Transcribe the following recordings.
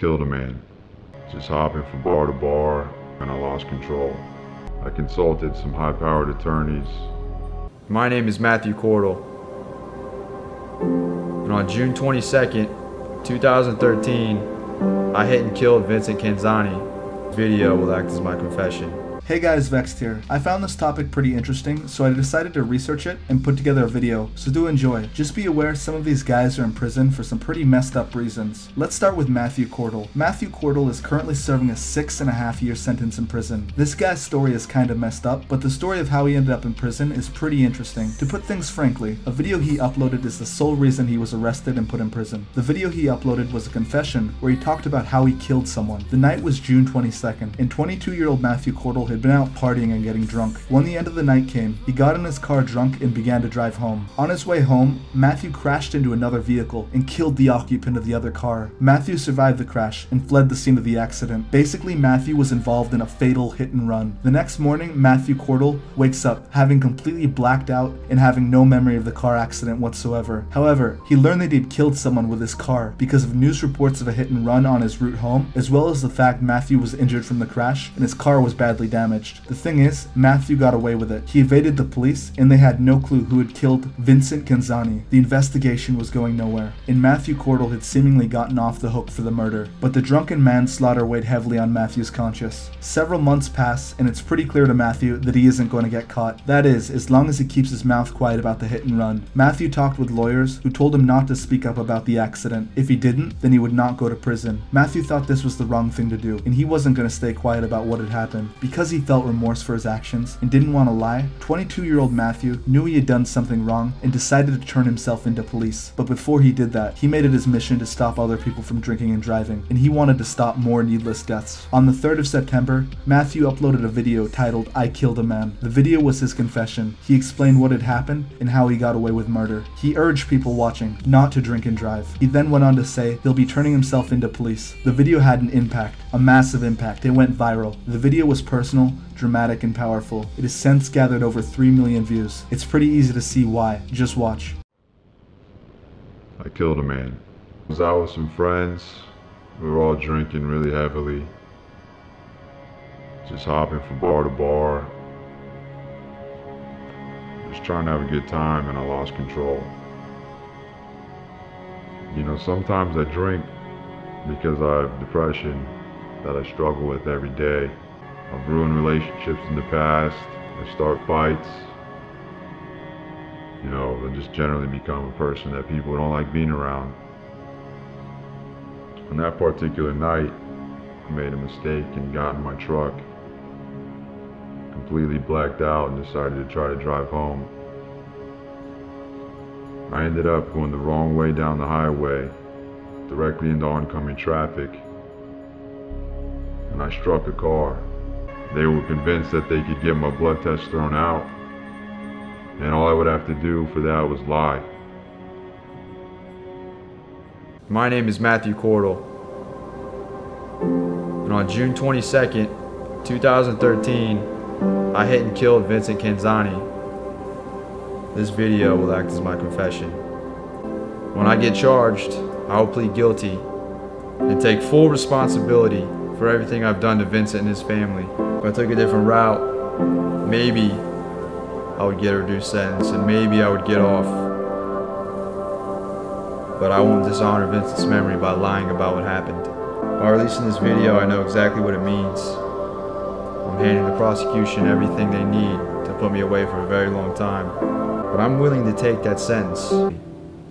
Killed a man. Just hopping from bar to bar, and I lost control. I consulted some high-powered attorneys. My name is Matthew Cordell. And on June 22nd, 2013, I hit and killed Vincent Canzani. Video will act as my confession. Hey guys, Vexxed here. I found this topic pretty interesting, so I decided to research it and put together a video, so do enjoy. Just be aware some of these guys are in prison for some pretty messed up reasons. Let's start with Matthew Cordell. Matthew Cordell is currently serving a 6.5-year sentence in prison. This guy's story is kinda messed up, but the story of how he ended up in prison is pretty interesting. To put things frankly, a video he uploaded is the sole reason he was arrested and put in prison. The video he uploaded was a confession where he talked about how he killed someone. The night was June 22nd, and 22-year-old Matthew Cordell had been out partying and getting drunk. When the end of the night came, he got in his car drunk and began to drive home. On his way home, Matthew crashed into another vehicle and killed the occupant of the other car. Matthew survived the crash and fled the scene of the accident. Basically, Matthew was involved in a fatal hit and run. The next morning, Matthew Cordell wakes up having completely blacked out and having no memory of the car accident whatsoever. However, he learned that he'd killed someone with his car because of news reports of a hit and run on his route home, as well as the fact Matthew was injured from the crash and his car was badly damaged. The thing is, Matthew got away with it. He evaded the police, and they had no clue who had killed Vincent Canzani. The investigation was going nowhere, and Matthew Cordell had seemingly gotten off the hook for the murder. But the drunken manslaughter weighed heavily on Matthew's conscience. Several months pass, and it's pretty clear to Matthew that he isn't going to get caught. That is, as long as he keeps his mouth quiet about the hit and run. Matthew talked with lawyers who told him not to speak up about the accident. If he didn't, then he would not go to prison. Matthew thought this was the wrong thing to do, and he wasn't going to stay quiet about what had happened. Because he felt remorse for his actions and didn't want to lie, 22-year-old Matthew knew he had done something wrong and decided to turn himself into police. But before he did that, he made it his mission to stop other people from drinking and driving, and he wanted to stop more needless deaths. On the 3rd of September, Matthew uploaded a video titled "I Killed a Man." The video was his confession. He explained what had happened and how he got away with murder. He urged people watching not to drink and drive. He then went on to say he'll be turning himself into police. The video had an impact, a massive impact. It went viral. The video was personal, dramatic, and powerful. It has since gathered over 3 million views. It's pretty easy to see why. Just watch. I killed a man. I was out with some friends. We were all drinking really heavily. Just hopping from bar to bar. Just trying to have a good time, and I lost control. You know, sometimes I drink because I have depression that I struggle with every day. I've ruined relationships in the past. I start fights. You know, I just generally become a person that people don't like being around. On that particular night, I made a mistake and got in my truck, completely blacked out, and decided to try to drive home. I ended up going the wrong way down the highway, directly into oncoming traffic, and I struck a car. They were convinced that they could get my blood test thrown out, and all I would have to do for that was lie. My name is Matthew Cordell. And on June 22nd, 2013, I hit and killed Vincent Canzani. This video will act as my confession. When I get charged, I will plead guilty and take full responsibility for everything I've done to Vincent and his family. If I took a different route, maybe I would get a reduced sentence and maybe I would get off. But I won't dishonor Vincent's memory by lying about what happened. By releasing this video, I know exactly what it means. I'm handing the prosecution everything they need to put me away for a very long time. But I'm willing to take that sentence.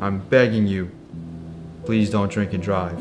I'm begging you, please don't drink and drive.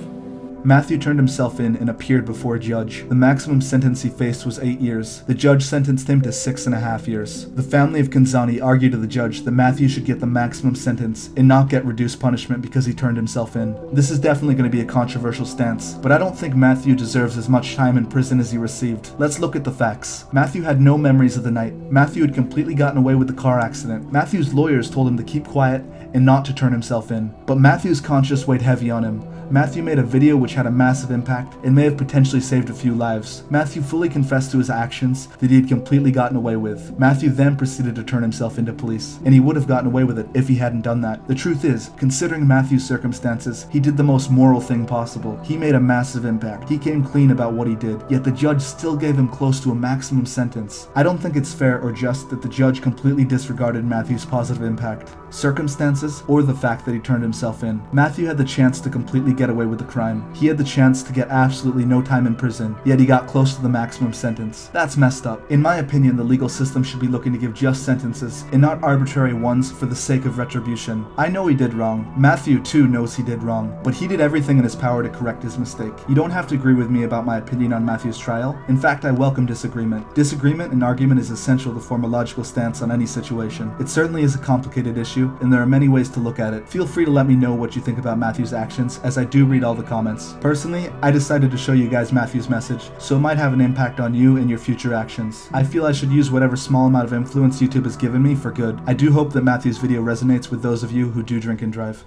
Matthew turned himself in and appeared before a judge. The maximum sentence he faced was 8 years. The judge sentenced him to 6.5 years. The family of Canzani argued to the judge that Matthew should get the maximum sentence and not get reduced punishment because he turned himself in. This is definitely going to be a controversial stance, but I don't think Matthew deserves as much time in prison as he received. Let's look at the facts. Matthew had no memories of the night. Matthew had completely gotten away with the car accident. Matthew's lawyers told him to keep quiet and not to turn himself in. But Matthew's conscience weighed heavy on him. Matthew made a video which had a massive impact and may have potentially saved a few lives. Matthew fully confessed to his actions that he had completely gotten away with. Matthew then proceeded to turn himself into police, and he would have gotten away with it if he hadn't done that. The truth is, considering Matthew's circumstances, he did the most moral thing possible. He made a massive impact. He came clean about what he did, yet the judge still gave him close to a maximum sentence. I don't think it's fair or just that the judge completely disregarded Matthew's positive impact, circumstances, or the fact that he turned himself in. Matthew had the chance to completely get away with the crime. He had the chance to get absolutely no time in prison, yet he got close to the maximum sentence. That's messed up. In my opinion, the legal system should be looking to give just sentences and not arbitrary ones for the sake of retribution. I know he did wrong. Matthew too knows he did wrong, but he did everything in his power to correct his mistake. You don't have to agree with me about my opinion on Matthew's trial. In fact, I welcome disagreement. Disagreement and argument is essential to form a logical stance on any situation. It certainly is a complicated issue, and there are many ways to look at it. Feel free to let me know what you think about Matthew's actions, as I do read all the comments. Personally, I decided to show you guys Matthew's message, so it might have an impact on you and your future actions. I feel I should use whatever small amount of influence YouTube has given me for good. I do hope that Matthew's video resonates with those of you who do drink and drive.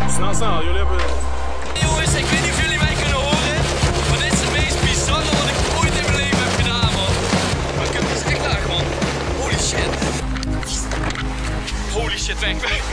Snel, jullie hebben... Jongens, ik weet niet of jullie mij kunnen horen, maar dit is het meest bizarre wat ik ooit in mijn leven heb gedaan, man. Maar ik heb het echt laag, man. Holy shit. Holy shit, weg.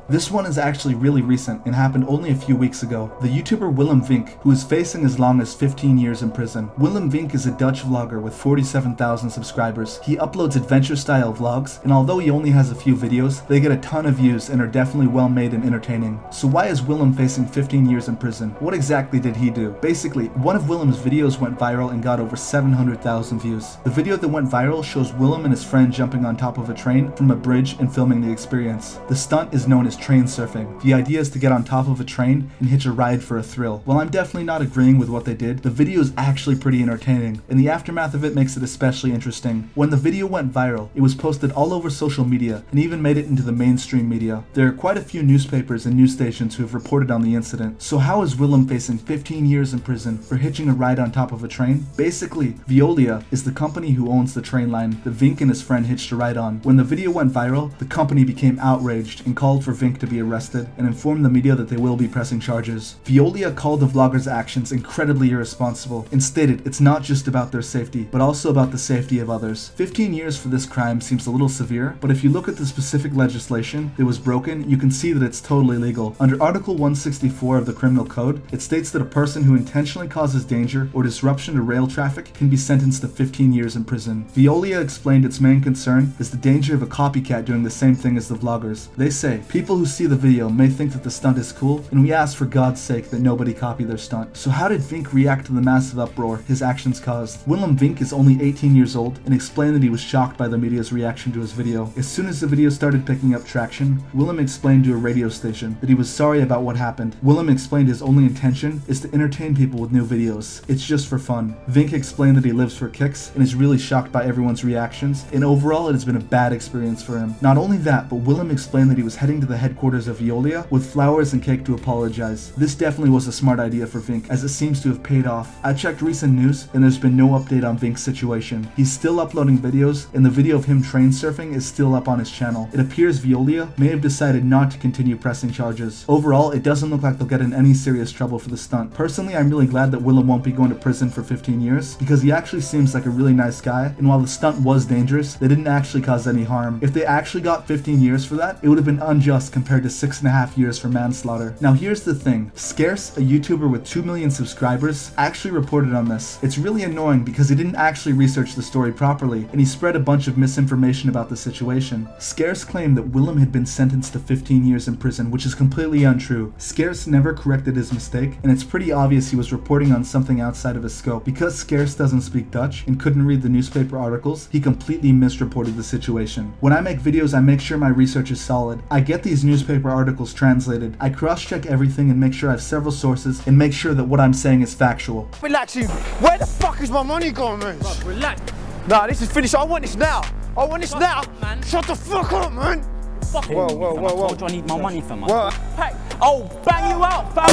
This one is actually really recent and happened only a few weeks ago. The YouTuber Willem Vink, who is facing as long as 15 years in prison. Willem Vink is a Dutch vlogger with 47,000 subscribers. He uploads adventure-style vlogs, and although he only has a few videos, they get a ton of views and are definitely well made and entertaining. So why is Willem facing 15 years in prison? What exactly did he do? Basically, one of Willem's videos went viral and got over 700,000 views. The video that went viral shows Willem and his friend jumping on top of a train from a bridge and filming the experience. The stunt is known as train surfing. The idea is to get on top of a train and hitch a ride for a thrill. While I'm definitely not agreeing with what they did, the video is actually pretty entertaining, and the aftermath of it makes it especially interesting. When the video went viral, it was posted all over social media and even made it into the mainstream media. There are quite a few newspapers and news stations who have reported on the incident. So how is Willem facing 15 years in prison for hitching a ride on top of a train? Basically, Veolia is the company who owns the train line that Vink and his friend hitched a ride on. When the video went viral, the company became outraged and called for Vink to be arrested and informed the media that they will be pressing charges. Veolia called the vlogger's actions incredibly irresponsible and stated it's not just about their safety, but also about the safety of others. 15 years for this crime seems a little severe, but if you look at the specific legislation that was broken, you can see that it's totally legal. Under Article 164 of the Criminal Code, it states that a person who intentionally causes danger or disruption to rail traffic can be sentenced to 15 years in prison. Veolia explained its main concern is the danger of a copycat doing the same thing as the vloggers. They say, people who see the video may think that the stunt is cool, and we ask for God's sake that nobody copy their stunt. So how did Vink react to the massive uproar his actions caused? Willem Vink is only 18 years old and explained that he was shocked by the media's reaction to his video. As soon as the video started picking up traction, Willem explained to a radio station that he was sorry about what happened. Willem explained his only intention is to entertain people with new videos. It's just for fun. Vink explained that he lives for kicks and is really shocked by everyone's reactions, and overall it has been a bad experience for him. Not only that, but Willem explained that he was heading to the headquarters of Veolia with flowers and cake to apologize. This definitely was a smart idea for Vink, as it seems to have paid off. I checked recent news and there's been no update on Vink's situation. He's still uploading videos, and the video of him train surfing is still up on his channel. It appears Veolia may have decided not to continue pressing charges. Overall, it doesn't look like they'll get in any serious trouble for the stunt. Personally, I'm really glad that Willem won't be going to prison for 15 years, because he actually seems like a really nice guy, and while the stunt was dangerous, they didn't actually cause any harm. If they actually got 15 years for that, it would have been unjust compared to 6.5 years for manslaughter. Now here's the thing, Scarce, a YouTuber with 2 million subscribers, actually reported on this. It's really annoying because he didn't actually research the story properly, and he spread a bunch of misinformation about the situation. Scarce claimed that Willem had been sentenced to 15 years in prison, which is completely untrue. Scarce never corrected his mistake, and it's pretty obvious he was reporting on something outside of his scope. Because Scarce doesn't speak Dutch and couldn't read the newspaper articles, he completely misreported the situation. When I make videos, I make sure my research is solid. I get these newspaper articles translated. I cross-check everything and make sure I have several sources and make sure that what I'm saying is factual. Relax, you. Where the fuck is my money going, man? Bro, relax. Nah, this is finished. I want this now. I want this now. Man. Shut the fuck up, man. Fucking Whoa, whoa, whoa, whoa. I told you I need my money for my. Whoa. Hey, oh, bang you out, fam.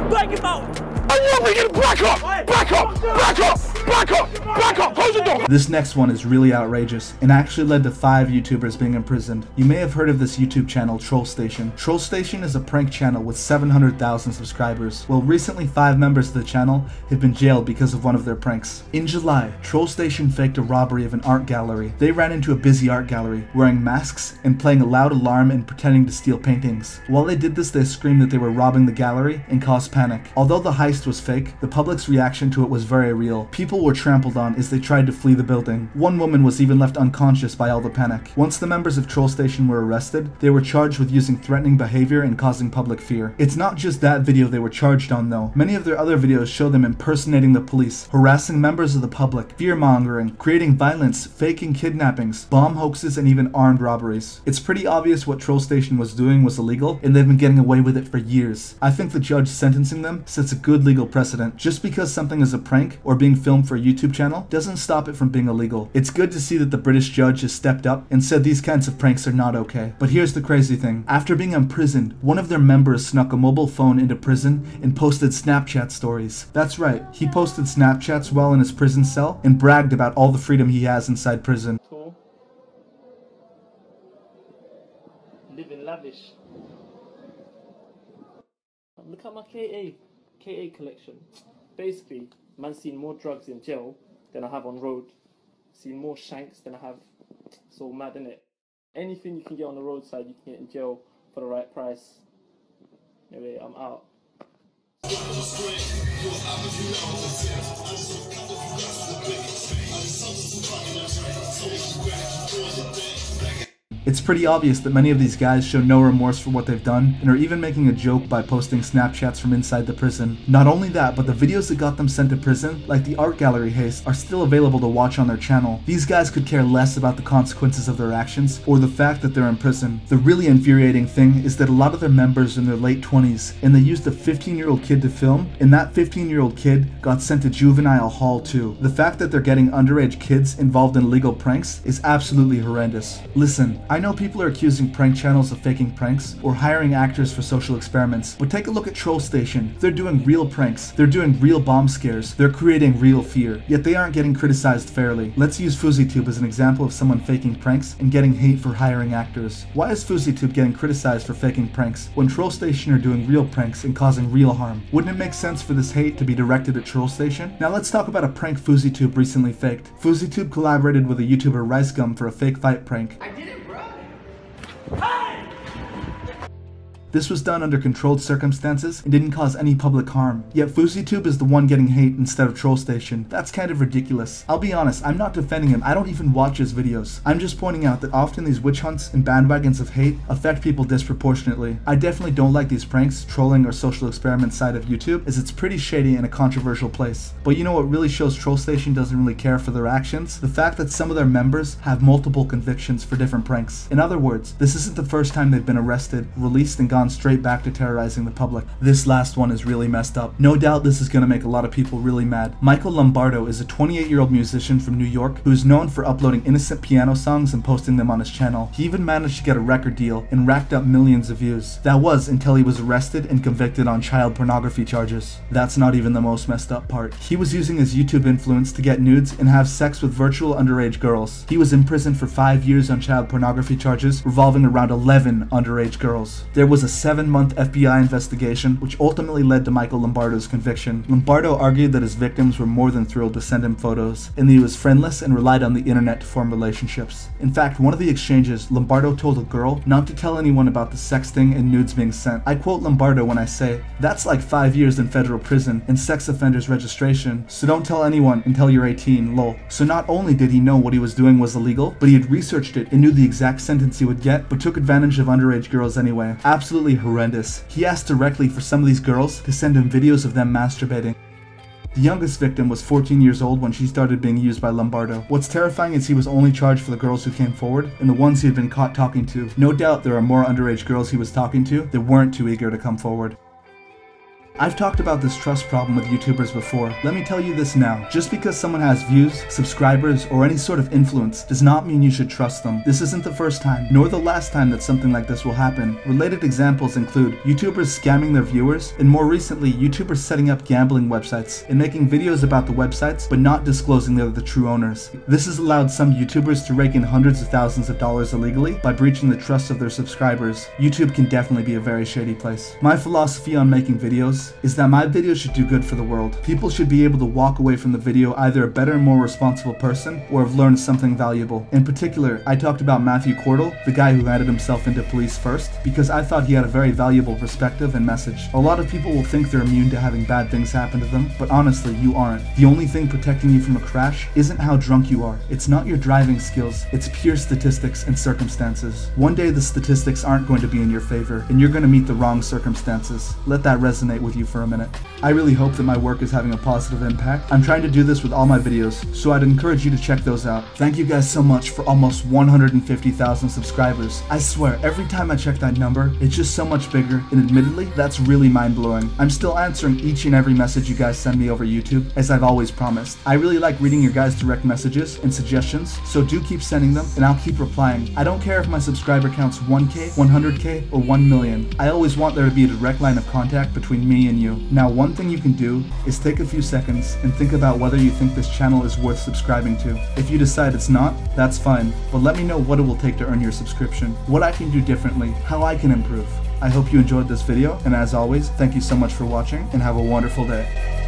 Bang him out. I want me to back up. Back up. Back up. Back up! Back up! Close the door! This next one is really outrageous and actually led to 5 YouTubers being imprisoned. You may have heard of this YouTube channel, Troll Station. Troll Station is a prank channel with 700,000 subscribers. Well, recently 5 members of the channel have been jailed because of one of their pranks. In July, Troll Station faked a robbery of an art gallery. They ran into a busy art gallery, wearing masks and playing a loud alarm and pretending to steal paintings. While they did this, they screamed that they were robbing the gallery and caused panic. Although the heist was fake, the public's reaction to it was very real. People were trampled on as they tried to flee the building. One woman was even left unconscious by all the panic. Once the members of Troll Station were arrested, they were charged with using threatening behavior and causing public fear. It's not just that video they were charged on though. Many of their other videos show them impersonating the police, harassing members of the public, fear-mongering, creating violence, faking kidnappings, bomb hoaxes, and even armed robberies. It's pretty obvious what Troll Station was doing was illegal, and they've been getting away with it for years. I think the judge sentencing them sets a good legal precedent. Just because something is a prank or being filmed for a YouTube channel doesn't stop it from being illegal. It's good to see that the British judge has stepped up and said these kinds of pranks are not okay. But here's the crazy thing. After being imprisoned, one of their members snuck a mobile phone into prison and posted Snapchat stories. That's right, he posted Snapchats while in his prison cell and bragged about all the freedom he has inside prison. Cool. Living lavish. Look at my KA collection. Basically, man's seen more drugs in jail than I have on road. Seen more shanks than I have. It's all mad, innit? Anything you can get on the roadside, you can get in jail for the right price. Anyway, I'm out. It's pretty obvious that many of these guys show no remorse for what they've done and are even making a joke by posting Snapchats from inside the prison. Not only that, but the videos that got them sent to prison, like the art gallery heist, are still available to watch on their channel. These guys could care less about the consequences of their actions or the fact that they're in prison. The really infuriating thing is that a lot of their members are in their late 20s and they used a 15-year-old kid to film, and that 15-year-old kid got sent to juvenile hall too. The fact that they're getting underage kids involved in illegal pranks is absolutely horrendous. Listen, I know people are accusing prank channels of faking pranks or hiring actors for social experiments, but take a look at Troll Station. They're doing real pranks, they're doing real bomb scares, they're creating real fear, yet they aren't getting criticized fairly. Let's use FouseyTube as an example of someone faking pranks and getting hate for hiring actors. Why is FouseyTube getting criticized for faking pranks when Troll Station are doing real pranks and causing real harm? Wouldn't it make sense for this hate to be directed at Troll Station? Now let's talk about a prank FouseyTube recently faked. FouseyTube collaborated with a YouTuber RiceGum for a fake fight prank. I did it, bro. This was done under controlled circumstances and didn't cause any public harm. Yet FouseyTube is the one getting hate instead of Troll Station. That's kind of ridiculous. I'll be honest, I'm not defending him. I don't even watch his videos. I'm just pointing out that often these witch hunts and bandwagons of hate affect people disproportionately. I definitely don't like these pranks, trolling, or social experiment side of YouTube, as it's pretty shady and a controversial place. But you know what really shows Troll Station doesn't really care for their actions? The fact that some of their members have multiple convictions for different pranks. In other words, this isn't the first time they've been arrested, released, and gone straight back to terrorizing the public. This last one is really messed up. No doubt this is going to make a lot of people really mad. Michael Lombardo is a 28-year-old musician from New York who is known for uploading innocent piano songs and posting them on his channel. He even managed to get a record deal and racked up millions of views. That was until he was arrested and convicted on child pornography charges. That's not even the most messed up part. He was using his YouTube influence to get nudes and have sex with virtual underage girls. He was imprisoned for 5 years on child pornography charges revolving around 11 underage girls. There was a 7-month FBI investigation, which ultimately led to Michael Lombardo's conviction. Lombardo argued that his victims were more than thrilled to send him photos, and that he was friendless and relied on the internet to form relationships. In fact, one of the exchanges, Lombardo told a girl not to tell anyone about the sexting and nudes being sent. I quote Lombardo when I say, "That's like 5 years in federal prison and sex offenders registration, so don't tell anyone until you're 18, lol." So not only did he know what he was doing was illegal, but he had researched it and knew the exact sentence he would get, but took advantage of underage girls anyway. Absolutely horrendous. He asked directly for some of these girls to send him videos of them masturbating. The youngest victim was 14 years old when she started being used by Lombardo. What's terrifying is he was only charged for the girls who came forward and the ones he had been caught talking to. No doubt there are more underage girls he was talking to that weren't too eager to come forward. I've talked about this trust problem with YouTubers before. Let me tell you this now. Just because someone has views, subscribers, or any sort of influence does not mean you should trust them. This isn't the first time, nor the last time that something like this will happen. Related examples include YouTubers scamming their viewers, and more recently, YouTubers setting up gambling websites and making videos about the websites but not disclosing they're the true owners. This has allowed some YouTubers to rake in hundreds of thousands of dollars illegally by breaching the trust of their subscribers. YouTube can definitely be a very shady place. My philosophy on making videos is that my videos should do good for the world. People should be able to walk away from the video either a better and more responsible person or have learned something valuable. In particular, I talked about Matthew Cordell, the guy who added himself into police first, because I thought he had a very valuable perspective and message. A lot of people will think they're immune to having bad things happen to them, but honestly, you aren't. The only thing protecting you from a crash isn't how drunk you are. It's not your driving skills. It's pure statistics and circumstances. One day the statistics aren't going to be in your favor, and you're going to meet the wrong circumstances. Let that resonate with you for a minute. I really hope that my work is having a positive impact. I'm trying to do this with all my videos, so I'd encourage you to check those out. Thank you guys so much for almost 150,000 subscribers. I swear, every time I check that number, it's just so much bigger, and admittedly, that's really mind-blowing. I'm still answering each and every message you guys send me over YouTube, as I've always promised. I really like reading your guys' direct messages and suggestions, so do keep sending them, and I'll keep replying. I don't care if my subscriber count's 1K, 100K, or 1 million. I always want there to be a direct line of contact between me and you. Now, one thing you can do is take a few seconds and think about whether you think this channel is worth subscribing to. If you decide it's not, that's fine, but let me know what it will take to earn your subscription, what I can do differently, how I can improve. I hope you enjoyed this video, and as always, thank you so much for watching, and have a wonderful day.